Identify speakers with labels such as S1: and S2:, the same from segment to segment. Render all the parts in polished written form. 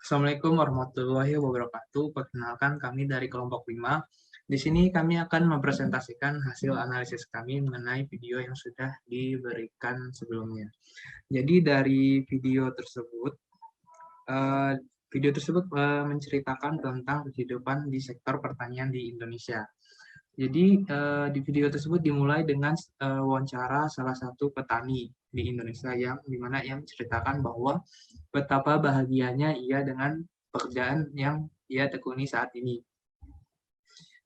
S1: Assalamualaikum warahmatullahi wabarakatuh. Perkenalkan kami dari kelompok 5. Di sini kami akan mempresentasikan hasil analisis kami mengenai video yang sudah diberikan sebelumnya. Jadi dari eh, video tersebut menceritakan tentang kehidupan di sektor pertanian di Indonesia. Jadi di video tersebut dimulai dengan wawancara salah satu petani di Indonesia yang dimana ia menceritakan bahwa betapa bahagianya ia dengan pekerjaan yang ia tekuni saat ini.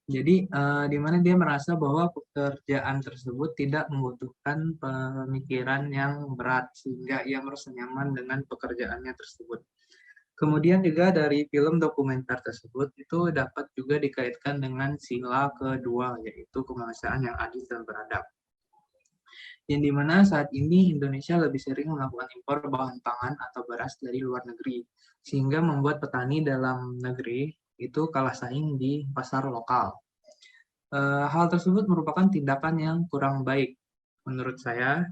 S1: Jadi di mana dia merasa bahwa pekerjaan tersebut tidak membutuhkan pemikiran yang berat sehingga ia merasa nyaman dengan pekerjaannya tersebut. Kemudian juga dari film dokumenter tersebut itu dapat juga dikaitkan dengan sila kedua, yaitu kemanusiaan yang adil dan beradab. Yang dimana saat ini Indonesia lebih sering melakukan impor bahan pangan atau beras dari luar negeri, sehingga membuat petani dalam negeri itu kalah saing di pasar lokal. Hal tersebut merupakan tindakan yang kurang baik menurut saya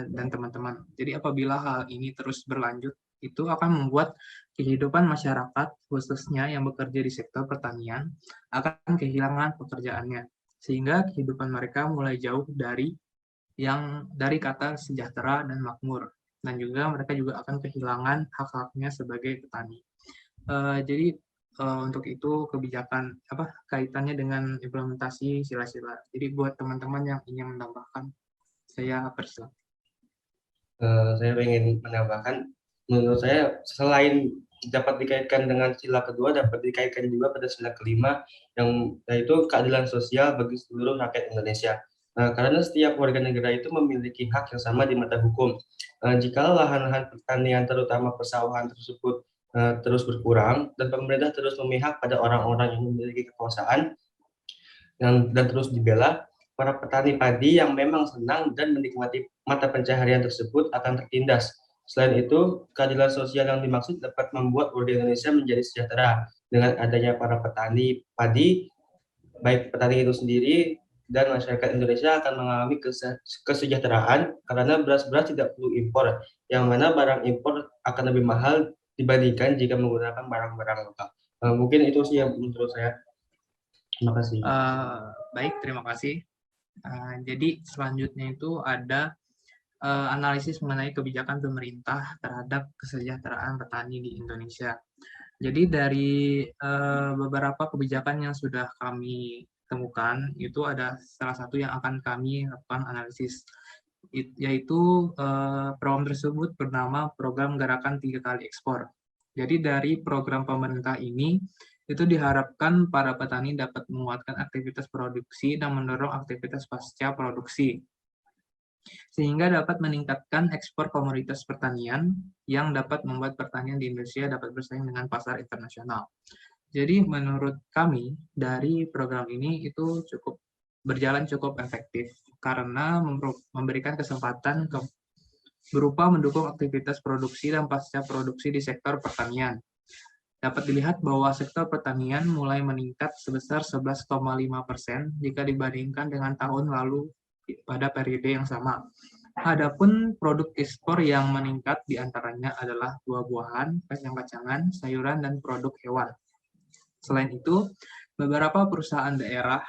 S1: dan teman-teman. Jadi apabila hal ini terus berlanjut, itu akan membuat kehidupan masyarakat, khususnya yang bekerja di sektor pertanian, akan kehilangan pekerjaannya. Sehingga kehidupan mereka mulai jauh dari kata sejahtera dan makmur. Dan juga mereka juga akan kehilangan hak-haknya sebagai petani. Jadi untuk itu kebijakan kaitannya dengan implementasi sila-sila. Jadi buat teman-teman yang ingin menambahkan, saya persilakan.
S2: Saya ingin menambahkan, menurut saya selain dapat dikaitkan dengan sila kedua, dapat dikaitkan juga pada sila kelima, yang yaitu keadilan sosial bagi seluruh rakyat Indonesia. Karena setiap warga negara itu memiliki hak yang sama di mata hukum. Jika lahan-lahan pertanian, terutama persawahan tersebut terus berkurang, dan pemerintah terus memihak pada orang-orang yang memiliki kekuasaan, dan terus dibela, para petani padi yang memang senang dan menikmati mata pencaharian tersebut akan tertindas. Selain itu, keadilan sosial yang dimaksud dapat membuat warga Indonesia menjadi sejahtera. Dengan adanya para petani padi, baik petani itu sendiri dan masyarakat Indonesia akan mengalami kesejahteraan karena beras-beras tidak perlu impor, yang mana barang impor akan lebih mahal dibandingkan jika menggunakan barang-barang lokal. Mungkin itu sih yang menurut saya. Terima kasih.
S1: Baik, terima kasih. Jadi selanjutnya itu ada analisis mengenai kebijakan pemerintah terhadap kesejahteraan petani di Indonesia. Jadi dari beberapa kebijakan yang sudah kami temukan, itu ada salah satu yang akan kami lakukan analisis, yaitu program tersebut bernama Program Gerakan 3 Kali Ekspor. Jadi dari program pemerintah ini, itu diharapkan para petani dapat menguatkan aktivitas produksi dan mendorong aktivitas pasca produksi, sehingga dapat meningkatkan ekspor komoditas pertanian yang dapat membuat pertanian di Indonesia dapat bersaing dengan pasar internasional. Jadi menurut kami dari program ini itu berjalan cukup efektif karena memberikan kesempatan berupa mendukung aktivitas produksi dan pasca produksi di sektor pertanian. Dapat dilihat bahwa sektor pertanian mulai meningkat sebesar 11,5% jika dibandingkan dengan tahun lalu pada periode yang sama. Adapun produk ekspor yang meningkat diantaranya adalah buah-buahan, kacang-kacangan, sayuran, dan produk hewan. Selain itu, beberapa perusahaan daerah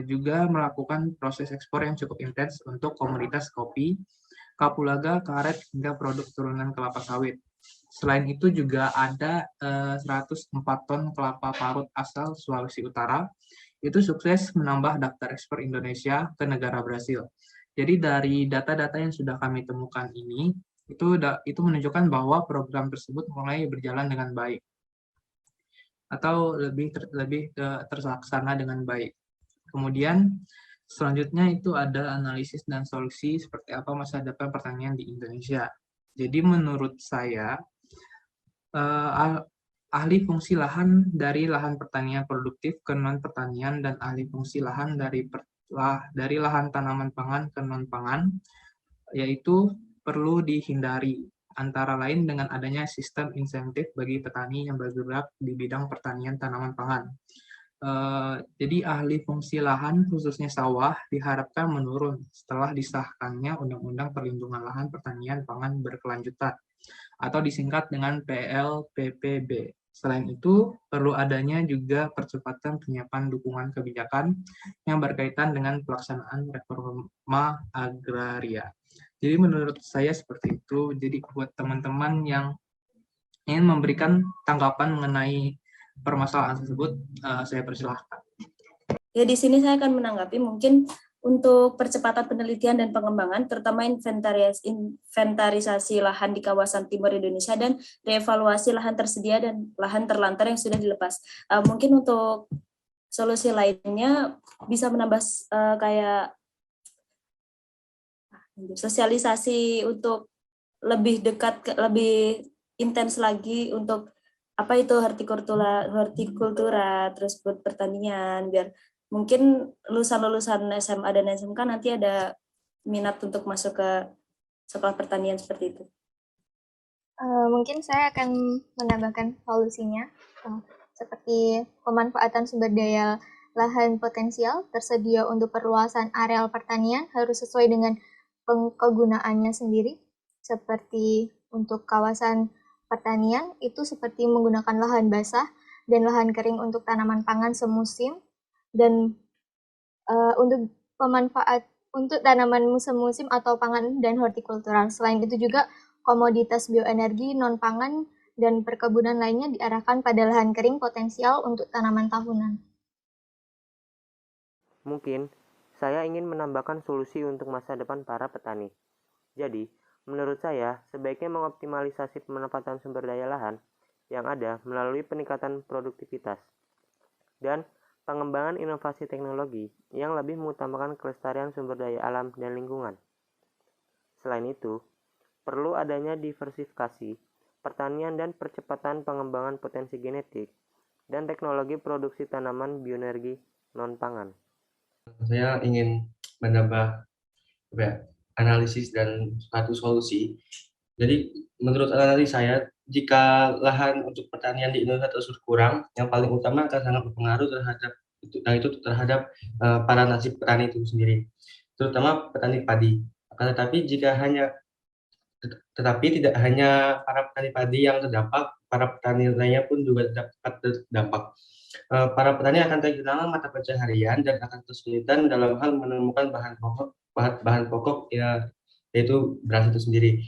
S1: juga melakukan proses ekspor yang cukup intens untuk komoditas kopi, kapulaga, karet, hingga produk turunan kelapa sawit. Selain itu juga ada 104 ton kelapa parut asal Sulawesi Utara, itu sukses menambah daftar ekspor Indonesia ke negara Brasil. Jadi dari data-data yang sudah kami temukan ini, itu menunjukkan bahwa program tersebut mulai berjalan dengan baik atau lebih terlaksana dengan baik. Kemudian selanjutnya itu ada analisis dan solusi seperti apa masa depan pertanian di Indonesia. Jadi menurut saya ahli fungsi lahan dari lahan pertanian produktif ke non pertanian dan ahli fungsi lahan dari lahan tanaman pangan ke non pangan, yaitu perlu dihindari antara lain dengan adanya sistem insentif bagi petani yang bergerak di bidang pertanian tanaman pangan. Jadi ahli fungsi lahan khususnya sawah diharapkan menurun setelah disahkannya Undang-Undang Perlindungan Lahan Pertanian Pangan Berkelanjutan atau disingkat dengan PLPPB. Selain itu, perlu adanya juga percepatan penyiapan dukungan kebijakan yang berkaitan dengan pelaksanaan reforma agraria. Jadi menurut saya seperti itu. Jadi buat teman-teman yang ingin memberikan tanggapan mengenai permasalahan tersebut, saya persilahkan.
S3: Ya, di sini saya akan menanggapi mungkin untuk percepatan penelitian dan pengembangan, terutama inventarisasi lahan di kawasan timur Indonesia dan reevaluasi lahan tersedia dan lahan terlantar yang sudah dilepas. Mungkin untuk solusi lainnya bisa menambah kayak sosialisasi untuk lebih dekat, lebih intens lagi untuk apa itu hortikultura, terus buat pertanian, biar mungkin lulusan-lulusan SMA dan SMK nanti ada minat untuk masuk ke sekolah pertanian seperti itu.
S4: Mungkin saya akan menambahkan solusinya, seperti pemanfaatan sumber daya lahan potensial tersedia untuk perluasan areal pertanian harus sesuai dengan kegunaannya sendiri, seperti untuk kawasan pertanian itu seperti menggunakan lahan basah dan lahan kering untuk tanaman pangan semusim, dan untuk untuk tanaman semusim atau pangan dan hortikultural. Selain itu juga komoditas bioenergi non-pangan dan perkebunan lainnya diarahkan pada lahan kering potensial untuk tanaman tahunan.
S5: Mungkin saya ingin menambahkan solusi untuk masa depan para petani. Jadi, menurut saya, sebaiknya mengoptimalisasi pemanfaatan sumber daya lahan yang ada melalui peningkatan produktivitas dan pengembangan inovasi teknologi yang lebih mengutamakan kelestarian sumber daya alam dan lingkungan. Selain itu, perlu adanya diversifikasi pertanian dan percepatan pengembangan potensi genetik dan teknologi produksi tanaman bioenergi non-pangan.
S2: Saya ingin menambah analisis dan suatu solusi. Jadi menurut analisis saya, jika lahan untuk pertanian di Indonesia terus kurang, yang paling utama akan sangat berpengaruh terhadap para nasib petani itu sendiri, terutama petani padi. Akan tetapi tidak hanya para petani padi yang terdampak, para petani lainnya pun juga dapat terdampak. Para petani akan kehilangan mata pencaharian dan akan kesulitan dalam hal menemukan bahan pokok ya, yaitu beras itu sendiri.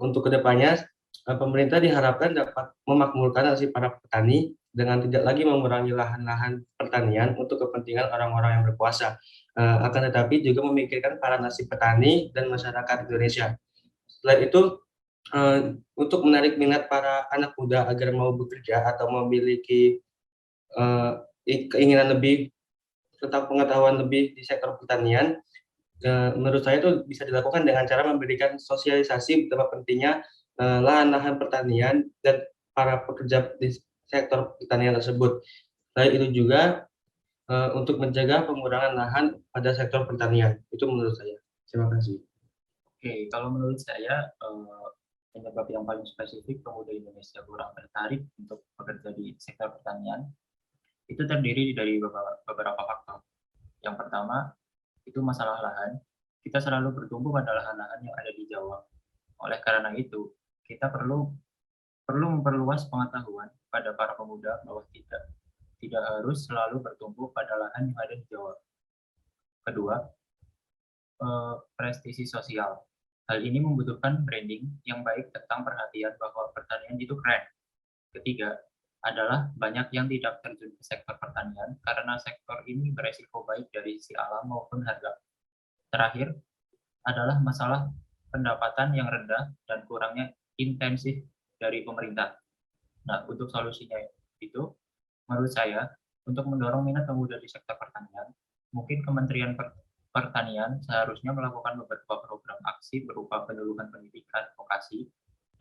S2: Untuk kedepannya, pemerintah diharapkan dapat memakmurkan nasib para petani dengan tidak lagi mengurangi lahan-lahan pertanian untuk kepentingan orang-orang yang berkuasa. Akan tetapi juga memikirkan para nasib petani dan masyarakat Indonesia. Selain itu, untuk menarik minat para anak muda agar mau bekerja atau memiliki keinginan lebih tentang pengetahuan lebih di sektor pertanian, menurut saya itu bisa dilakukan dengan cara memberikan sosialisasi betapa pentingnya lahan-lahan pertanian dan para pekerja di sektor pertanian tersebut. Selain itu juga untuk mencegah pengurangan lahan pada sektor pertanian. Itu menurut saya. Terima kasih.
S6: Oke, kalau menurut saya penyebab yang paling spesifik pemuda Indonesia kurang tertarik untuk bekerja di sektor pertanian itu terdiri dari beberapa faktor. Yang pertama, itu masalah lahan. Kita selalu bertumbuh pada lahan-lahan yang ada di Jawa. Oleh karena itu, kita perlu memperluas pengetahuan pada para pemuda bahwa tidak harus selalu bertumbuh pada lahan yang ada di Jawa. Kedua, prestisi sosial. Hal ini membutuhkan branding yang baik tentang perhatian bahwa pertanian itu keren. Ketiga, adalah banyak yang tidak terjun ke sektor pertanian karena sektor ini beresiko baik dari sisi alam maupun harga. Terakhir, adalah masalah pendapatan yang rendah dan kurangnya intensif dari pemerintah. Nah, untuk solusinya itu, menurut saya, untuk mendorong minat pemuda di sektor pertanian, mungkin Kementerian Pertanian seharusnya melakukan beberapa program aksi berupa penyuluhan pendidikan vokasi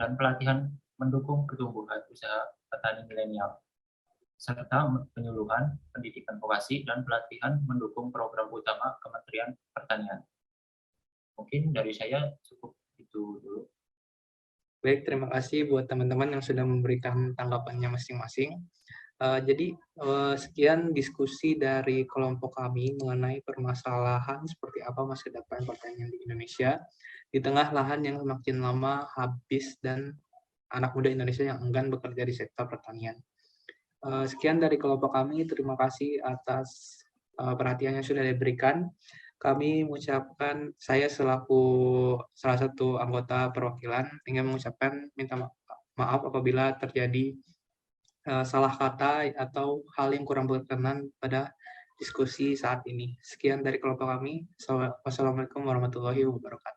S6: dan pelatihan mendukung pertumbuhan usaha petani milenial, serta penyuluhan pendidikan vokasi dan pelatihan mendukung program utama Kementerian Pertanian. Mungkin dari saya cukup itu dulu.
S1: Baik, terima kasih buat teman-teman yang sudah memberikan tanggapannya masing-masing. Jadi sekian diskusi dari kelompok kami mengenai permasalahan seperti apa masa depan pertanian di Indonesia di tengah lahan yang semakin lama habis dan anak muda Indonesia yang enggan bekerja di sektor pertanian. Sekian dari kelompok kami. Terima kasih atas perhatian yang sudah diberikan. Kami mengucapkan, saya selaku salah satu anggota perwakilan ingin mengucapkan minta maaf apabila terjadi salah kata atau hal yang kurang berkenan pada diskusi saat ini. Sekian dari kelompok kami. Wassalamualaikum warahmatullahi wabarakatuh.